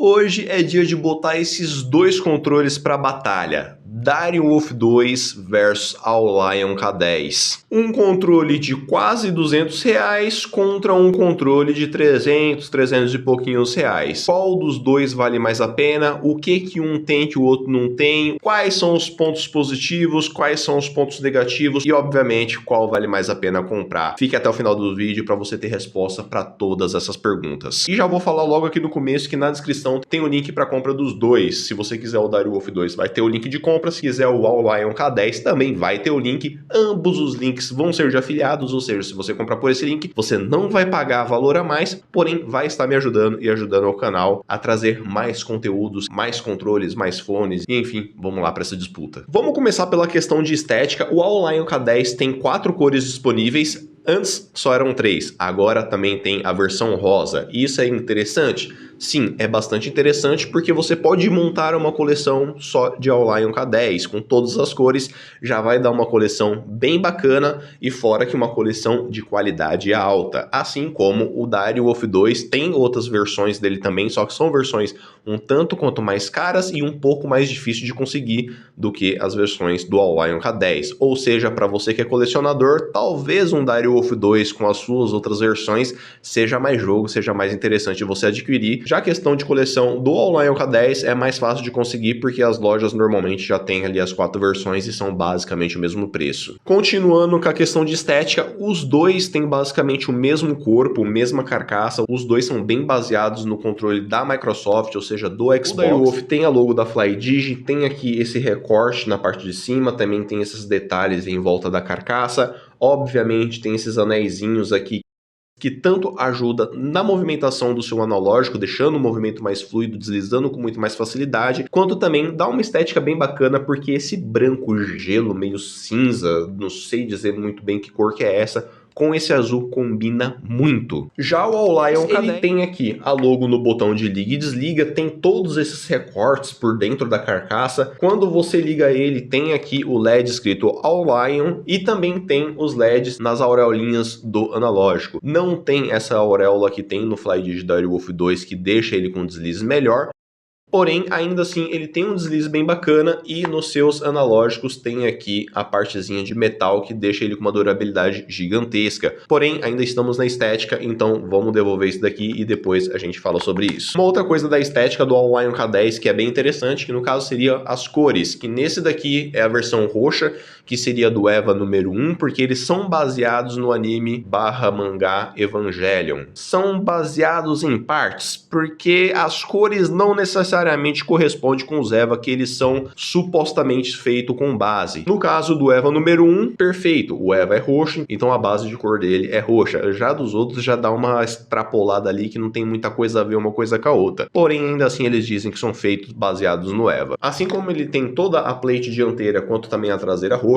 Hoje é dia de botar esses dois controles para batalha. Dario Wolf 2 versus Aolion K10. Um controle de quase R$200 contra um controle de 300 e pouquinhos reais. Qual dos dois vale mais a pena? O que um tem que o outro não tem? Quais são os pontos positivos? Quais são os pontos negativos? E obviamente, qual vale mais a pena comprar? Fique até o final do vídeo para você ter resposta para todas essas perguntas. E já vou falar logo aqui no começo que na descrição tem o link para compra dos dois. Se você quiser o Dario Wolf 2, vai ter o link de compra. Se quiser o Aolion K10, também vai ter o link. Ambos os links vão ser de afiliados, ou seja, se você comprar por esse link, você não vai pagar valor a mais, porém vai estar me ajudando e ajudando o canal a trazer mais conteúdos, mais controles, mais fones, e enfim, vamos lá para essa disputa. Vamos começar pela questão de estética. O Aolion K10 tem 4 cores disponíveis. Antes só eram 3, agora também tem a versão rosa. E isso é interessante? Sim, é bastante interessante porque você pode montar uma coleção só de Aolion K10 com todas as cores, já vai dar uma coleção bem bacana e fora que uma coleção de qualidade alta. Assim como o Dario Wolf 2 tem outras versões dele também, só que são versões um tanto quanto mais caras e um pouco mais difícil de conseguir do que as versões do Aolion K10. Ou seja, para você que é colecionador, talvez um Dario Wolf 2 com as suas outras versões seja mais jogo, seja mais interessante você adquirir. Já a questão de coleção do Aolion K10 é mais fácil de conseguir porque as lojas normalmente já têm ali as 4 versões e são basicamente o mesmo preço. Continuando com a questão de estética, os dois têm basicamente o mesmo corpo, mesma carcaça, os dois são bem baseados no controle da Microsoft, ou seja, do Xbox. O Dario Wolf tem a logo da Flydigi, tem aqui esse recorte na parte de cima, também tem esses detalhes em volta da carcaça. Obviamente tem esses anéisinhos aqui que tanto ajuda na movimentação do seu analógico, deixando o movimento mais fluido, deslizando com muito mais facilidade, quanto também dá uma estética bem bacana, porque esse branco gelo, meio cinza, não sei dizer muito bem que cor que é essa, com esse azul combina muito. Já o Aolion K10, ele tem aqui a logo no botão de liga e desliga, tem todos esses recortes por dentro da carcaça. Quando você liga ele, tem aqui o LED escrito Aolion e também tem os LEDs nas aureolinhas do analógico. Não tem essa auréola que tem no Flydigi Dario Wolf 2 que deixa ele com deslize melhor. Porém, ainda assim, ele tem um deslize bem bacana e nos seus analógicos tem aqui a partezinha de metal que deixa ele com uma durabilidade gigantesca. Porém, ainda estamos na estética, então vamos devolver isso daqui e depois a gente fala sobre isso. Uma outra coisa da estética do Aolion K10 que é bem interessante, que no caso seria as cores, que nesse daqui é a versão roxa, que seria do EVA número 1, porque eles são baseados no anime / mangá Evangelion. São baseados em partes, porque as cores não necessariamente correspondem com os EVA que eles são supostamente feitos com base. No caso do EVA número 1, perfeito, o EVA é roxo, então a base de cor dele é roxa. Já dos outros já dá uma extrapolada ali que não tem muita coisa a ver uma coisa com a outra. Porém, ainda assim eles dizem que são feitos baseados no EVA. Assim como ele tem toda a plate dianteira quanto também a traseira roxa,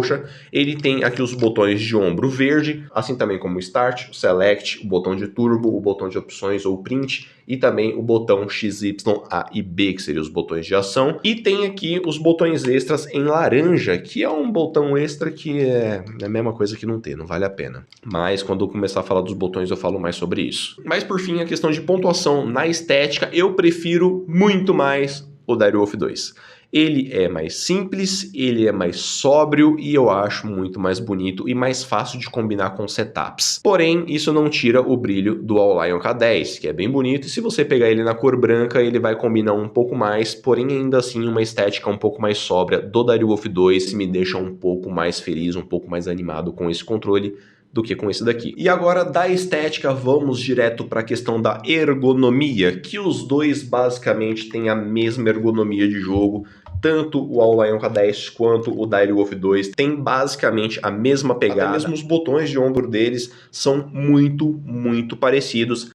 ele tem aqui os botões de ombro verde, assim também como o Start, o Select, o botão de turbo, o botão de opções ou print e também o botão X, Y, A e B, que seriam os botões de ação. E tem aqui os botões extras em laranja, que é um botão extra que é a mesma coisa que não ter, não vale a pena. Mas quando eu começar a falar dos botões eu falo mais sobre isso. Mas por fim, a questão de pontuação na estética, eu prefiro muito mais o Dario Wolf 2. Ele é mais simples, ele é mais sóbrio e eu acho muito mais bonito e mais fácil de combinar com setups. Porém, isso não tira o brilho do Aolion K10, que é bem bonito, e se você pegar ele na cor branca, ele vai combinar um pouco mais, porém ainda assim uma estética um pouco mais sóbria do Dario Wolf 2 me deixa um pouco mais feliz, um pouco mais animado com esse controle do que com esse daqui. E agora da estética vamos direto para a questão da ergonomia, que os dois basicamente têm a mesma ergonomia de jogo. Tanto o Aolion K10 quanto o Dario Wolf 2 tem basicamente a mesma pegada. Até mesmo os botões de ombro deles são muito parecidos.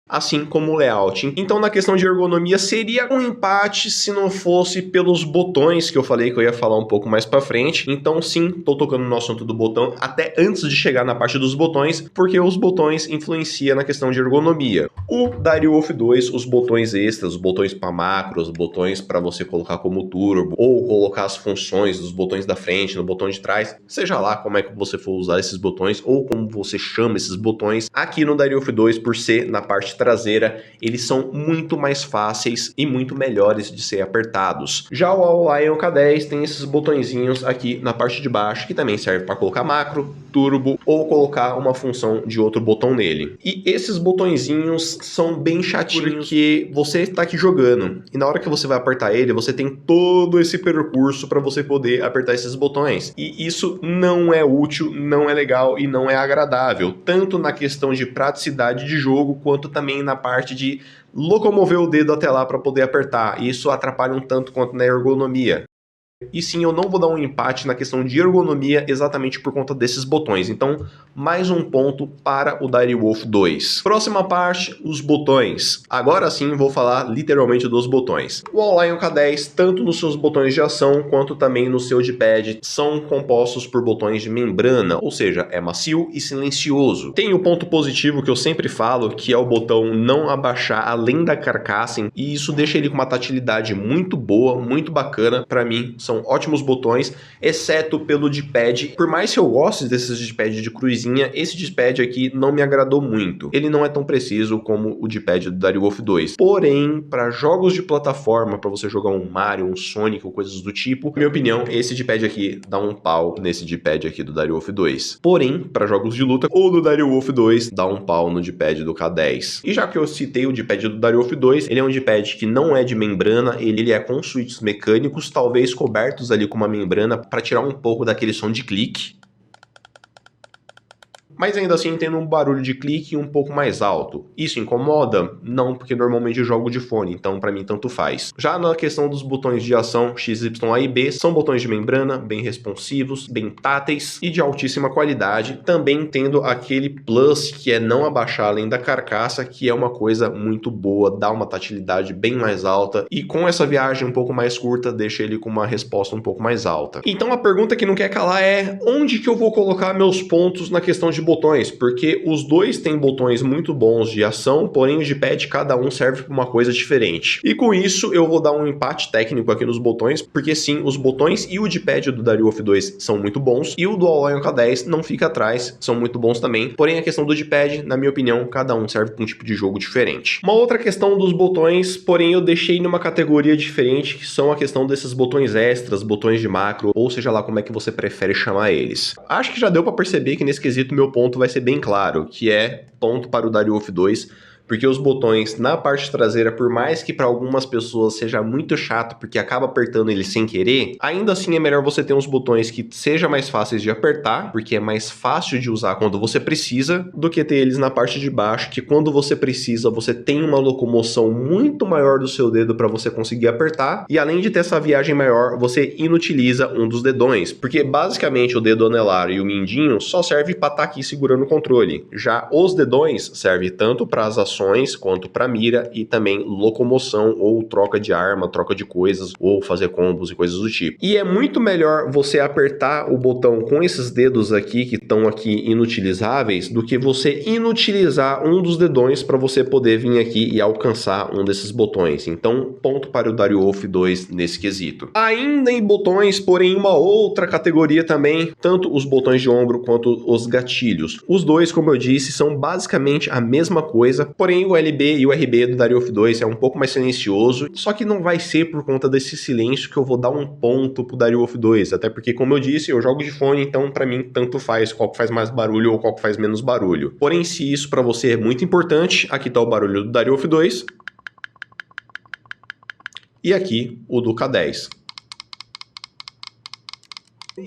Assim como o layout. Então na questão de ergonomia seria um empate se não fosse pelos botões que eu falei que eu ia falar um pouco mais pra frente. Então sim, tô tocando no assunto do botão até antes de chegar na parte dos botões, porque os botões influenciam na questão de ergonomia. O Dario Wolf 2, os botões extras, os botões para macro, os botões para você colocar como turbo, ou colocar as funções dos botões da frente, no botão de trás, seja lá como é que você for usar esses botões, ou como você chama esses botões, aqui no Dario Wolf 2, por ser na parte parte traseira, eles são muito mais fáceis e muito melhores de ser apertados. Já o All-Lion K10 tem esses botõezinhos aqui na parte de baixo, que também serve para colocar macro, turbo ou colocar uma função de outro botão nele. E esses botõezinhos são bem chatinhos, porque você está aqui jogando e na hora que você vai apertar ele, você tem todo esse percurso para você poder apertar esses botões. E isso não é útil, não é legal e não é agradável, tanto na questão de praticidade de jogo, quanto também na parte de locomover o dedo até lá para poder apertar. E isso atrapalha um tanto quanto na ergonomia. E sim, eu não vou dar um empate na questão de ergonomia exatamente por conta desses botões. Então, mais um ponto para o Direwolf 2. Próxima parte, os botões. Agora sim, vou falar literalmente dos botões. O All-Lion K10, tanto nos seus botões de ação, quanto também no seu D-pad, são compostos por botões de membrana, ou seja, é macio e silencioso. Tem o ponto positivo que eu sempre falo, que é o botão não abaixar além da carcaça, e isso deixa ele com uma tatilidade muito boa, muito bacana. Para mim, são ótimos botões, exceto pelo D-pad. Por mais que eu goste desses D-pad de cruzinha, esse D-pad aqui não me agradou muito. Ele não é tão preciso como o D-pad do Direwolf 2. Porém, para jogos de plataforma, para você jogar um Mario, um Sonic ou coisas do tipo, na minha opinião, esse D-pad aqui dá um pau nesse D-pad aqui do Direwolf 2. Porém, para jogos de luta ou do Direwolf 2, dá um pau no D-pad do K10. E já que eu citei o D-pad do Direwolf 2, ele é um D-pad que não é de membrana, ele é com switches mecânicos, talvez cobertos ali com uma membrana para tirar um pouco daquele som de clique. Mas ainda assim tendo um barulho de clique um pouco mais alto. Isso incomoda? Não, porque normalmente eu jogo de fone, então para mim tanto faz. Já na questão dos botões de ação X, Y, A e B, são botões de membrana, bem responsivos, bem táteis e de altíssima qualidade, também tendo aquele plus que é não abaixar além da carcaça, que é uma coisa muito boa, dá uma tatilidade bem mais alta e com essa viagem um pouco mais curta, deixa ele com uma resposta um pouco mais alta. Então a pergunta que não quer calar é: onde que eu vou colocar meus pontos na questão de botões? Porque os dois têm botões muito bons de ação, porém o D-pad cada um serve para uma coisa diferente. E com isso eu vou dar um empate técnico aqui nos botões, porque sim, os botões e o D-pad do Direwolf 2 são muito bons, e o do All-Lion K10 não fica atrás, são muito bons também. Porém a questão do D-pad, na minha opinião, cada um serve para um tipo de jogo diferente. Uma outra questão dos botões, porém eu deixei numa categoria diferente, que são a questão desses botões extras, botões de macro, ou seja lá como é que você prefere chamar eles. Acho que já deu para perceber que nesse quesito meu ponto vai ser bem claro, que é ponto para o Direwolf 2, porque os botões na parte traseira, por mais que para algumas pessoas seja muito chato, porque acaba apertando ele sem querer, ainda assim é melhor você ter uns botões que sejam mais fáceis de apertar, porque é mais fácil de usar quando você precisa, do que ter eles na parte de baixo, que quando você precisa, você tem uma locomoção muito maior do seu dedo para você conseguir apertar, e além de ter essa viagem maior, você inutiliza um dos dedões, porque basicamente o dedo anelar e o mindinho só serve para estar aqui segurando o controle. Já os dedões servem tanto para as ações quanto para mira e também locomoção ou troca de arma, troca de coisas ou fazer combos e coisas do tipo. E é muito melhor você apertar o botão com esses dedos aqui que estão aqui inutilizáveis do que você inutilizar um dos dedões para você poder vir aqui e alcançar um desses botões. Então, ponto para o Direwolf 2 nesse quesito. Ainda em botões, porém uma outra categoria também, tanto os botões de ombro quanto os gatilhos. Os dois, como eu disse, são basicamente a mesma coisa, porém o LB e o RB do Direwolf 2 é um pouco mais silencioso, só que não vai ser por conta desse silêncio que eu vou dar um ponto pro Direwolf 2, até porque, como eu disse, eu jogo de fone, então pra mim tanto faz qual que faz mais barulho ou qual que faz menos barulho. Porém, se isso pra você é muito importante, aqui tá o barulho do Direwolf 2 e aqui o do K10.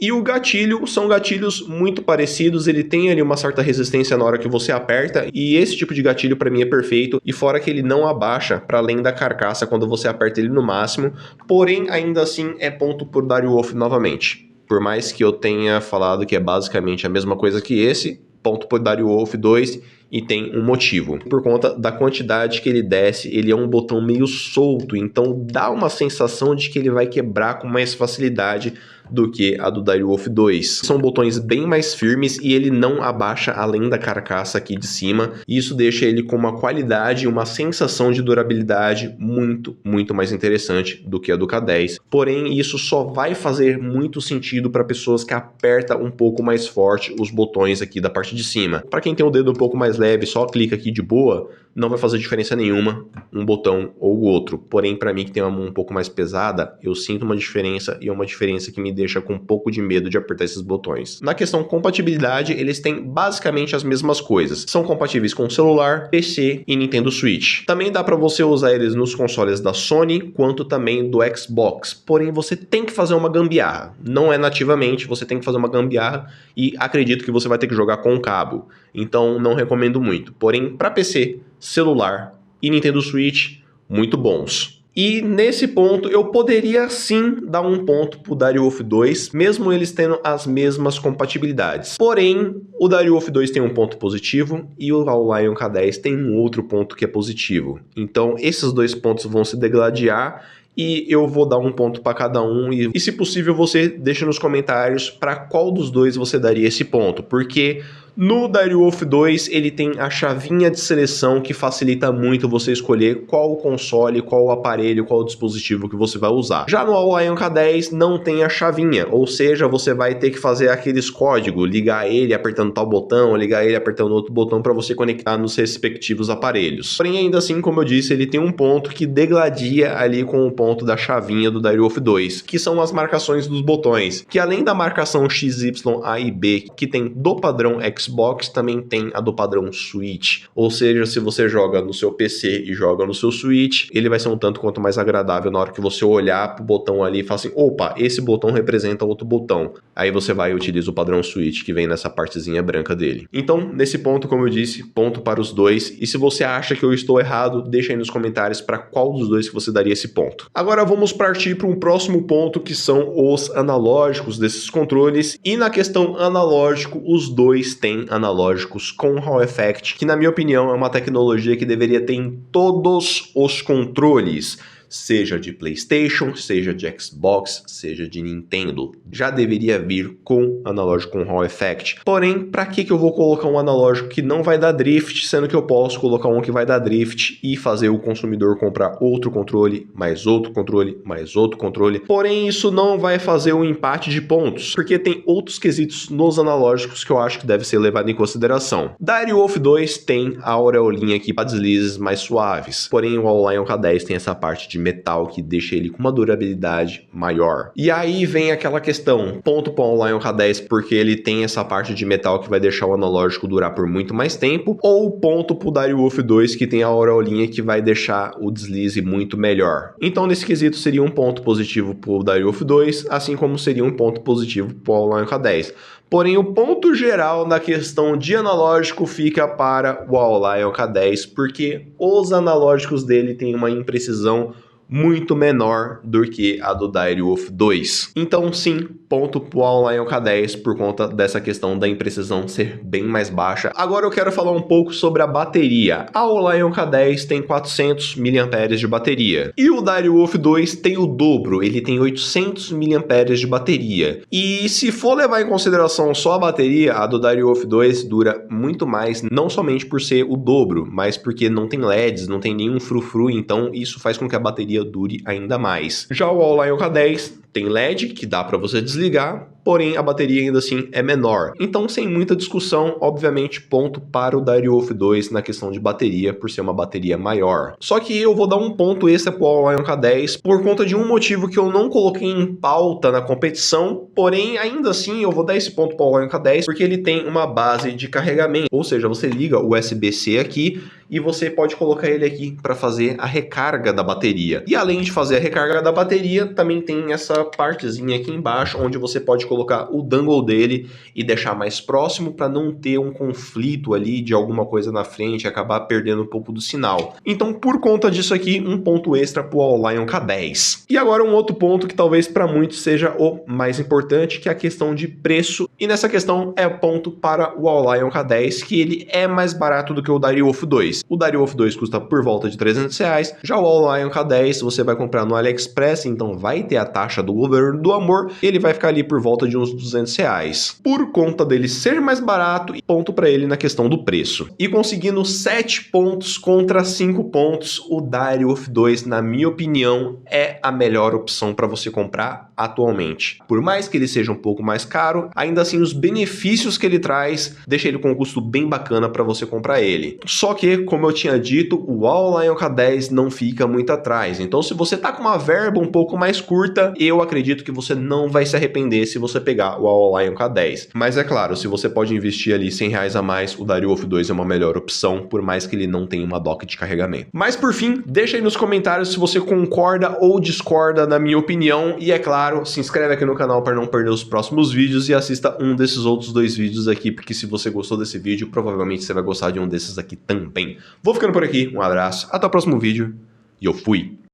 E o gatilho são gatilhos muito parecidos, ele tem ali uma certa resistência na hora que você aperta, e esse tipo de gatilho para mim é perfeito, e fora que ele não abaixa para além da carcaça quando você aperta ele no máximo, porém ainda assim é ponto por Direwolf novamente. Por mais que eu tenha falado que é basicamente a mesma coisa que esse, ponto por Direwolf 2, e tem um motivo. Por conta da quantidade que ele desce, ele é um botão meio solto, então dá uma sensação de que ele vai quebrar com mais facilidade do que a do Direwolf 2. São botões bem mais firmes e ele não abaixa além da carcaça aqui de cima, e isso deixa ele com uma qualidade e uma sensação de durabilidade muito mais interessante do que a do K10. Porém, isso só vai fazer muito sentido para pessoas que apertam um pouco mais forte os botões aqui da parte de cima. Para quem tem o dedo um pouco mais leve, só clica aqui de boa, não vai fazer diferença nenhuma um botão ou o outro. Porém, para mim que tem uma mão um pouco mais pesada, eu sinto uma diferença e é uma diferença que me deixa com um pouco de medo de apertar esses botões. Na questão compatibilidade, eles têm basicamente as mesmas coisas. São compatíveis com celular, PC e Nintendo Switch. Também dá para você usar eles nos consoles da Sony, quanto também do Xbox. Porém, você tem que fazer uma gambiarra. Não é nativamente, você tem que fazer uma gambiarra e acredito que você vai ter que jogar com cabo. Então, não recomendo muito. Porém, para PC, celular e Nintendo Switch, muito bons. E nesse ponto eu poderia sim dar um ponto pro Direwolf 2, mesmo eles tendo as mesmas compatibilidades. Porém, o Direwolf 2 tem um ponto positivo e o All-Lion K10 tem um outro ponto que é positivo. Então esses dois pontos vão se degladiar e eu vou dar um ponto para cada um e se possível você deixa nos comentários para qual dos dois você daria esse ponto, porque no Direwolf 2 ele tem a chavinha de seleção que facilita muito você escolher qual console, qual aparelho, qual dispositivo que você vai usar. Já no All-Lion K10 não tem a chavinha, ou seja, você vai ter que fazer aqueles códigos, ligar ele apertando tal botão, ligar ele apertando outro botão para você conectar nos respectivos aparelhos. Porém, ainda assim, como eu disse, ele tem um ponto que degladia ali com o ponto da chavinha do Direwolf 2, que são as marcações dos botões, que além da marcação X, Y, A e B, que tem do padrão Xbox, também tem a do padrão Switch. Ou seja, se você joga no seu PC e joga no seu Switch, ele vai ser um tanto quanto mais agradável na hora que você olhar pro botão ali e falar assim, opa, esse botão representa outro botão. Aí você vai e utiliza o padrão Switch que vem nessa partezinha branca dele. Então, nesse ponto, como eu disse, ponto para os dois. E se você acha que eu estou errado, deixa aí nos comentários para qual dos dois que você daria esse ponto. Agora vamos partir para um próximo ponto, que são os analógicos desses controles. E na questão analógico, os dois têm analógicos com Hall Effect, que na minha opinião é uma tecnologia que deveria ter em todos os controles, seja de PlayStation, seja de Xbox, seja de Nintendo. Já deveria vir com analógico com Hall Effect. Porém, para que eu vou colocar um analógico que não vai dar drift, sendo que eu posso colocar um que vai dar drift e fazer o consumidor comprar outro controle, mais outro controle, mais outro controle. Porém, isso não vai fazer um empate de pontos, porque tem outros quesitos nos analógicos que eu acho que deve ser levado em consideração. Direwolf 2 tem a aureolinha aqui para deslizes mais suaves, porém o All-Lion K10 tem essa parte de metal que deixa ele com uma durabilidade maior. E aí vem aquela questão, ponto para o All-Lion K10 porque ele tem essa parte de metal que vai deixar o analógico durar por muito mais tempo, ou ponto para o Direwolf 2 que tem a aureolinha que vai deixar o deslize muito melhor. Então nesse quesito seria um ponto positivo para o Direwolf 2, assim como seria um ponto positivo para o All-Lion K10. Porém, o ponto geral na questão de analógico fica para o All-Lion K10, porque os analógicos dele têm uma imprecisão muito menor do que a do Direwolf 2. Então sim, ponto pro All-Lion K10 por conta dessa questão da imprecisão ser bem mais baixa. Agora eu quero falar um pouco sobre a bateria. A All-Lion K10 tem 400 mAh de bateria e o Direwolf 2 tem o dobro, ele tem 800 mAh de bateria. E se for levar em consideração só a bateria, a do Direwolf 2 dura muito mais, não somente por ser o dobro, mas porque não tem LEDs, não tem nenhum frufru, então isso faz com que a bateria dure ainda mais. Já o All-Lion K10 tem LED que dá para você desligar, porém a bateria ainda assim é menor. Então, sem muita discussão, obviamente ponto para o Direwolf 2 na questão de bateria, por ser uma bateria maior. Só que eu vou dar um ponto extra para o All-Lion K10 por conta de um motivo que eu não coloquei em pauta na competição, porém ainda assim eu vou dar esse ponto para o All-Lion K10 porque ele tem uma base de carregamento, ou seja, você liga o USB-C aqui e você pode colocar ele aqui para fazer a recarga da bateria. E além de fazer a recarga da bateria, também tem essa partezinha aqui embaixo, onde você pode colocar o dongle dele e deixar mais próximo para não ter um conflito ali de alguma coisa na frente e acabar perdendo um pouco do sinal. Então, por conta disso aqui, um ponto extra para o All-Lion K10. E agora um outro ponto que talvez para muitos seja o mais importante, que é a questão de preço. E nessa questão é ponto para o All-Lion K10, que ele é mais barato do que o Direwolf 2. O Direwolf 2 custa por volta de R$300, já o All-Lion K10 você vai comprar no AliExpress, então vai ter a taxa do governo do amor, ele vai ficar ali por volta de uns R$200. Por conta dele ser mais barato, e ponto para ele na questão do preço. E conseguindo 7 pontos contra 5 pontos, o Direwolf 2, na minha opinião, é a melhor opção para você comprar atualmente. Por mais que ele seja um pouco mais caro, ainda assim os benefícios que ele traz deixa ele com um custo bem bacana para você comprar ele. Só que, como eu tinha dito, o Huawei Lion K10 não fica muito atrás. Então, se você tá com uma verba um pouco mais curta, eu acredito que você não vai se arrepender se você pegar o Huawei Lion K10. Mas é claro, se você pode investir ali R$100 a mais, o Dario Wolf 2 é uma melhor opção, por mais que ele não tenha uma dock de carregamento. Mas por fim, deixa aí nos comentários se você concorda ou discorda da minha opinião. E é claro, se inscreve aqui no canal para não perder os próximos vídeos e assista um desses outros 2 vídeos aqui, porque se você gostou desse vídeo, provavelmente você vai gostar de um desses aqui também. Vou ficando por aqui, um abraço, até o próximo vídeo e eu fui!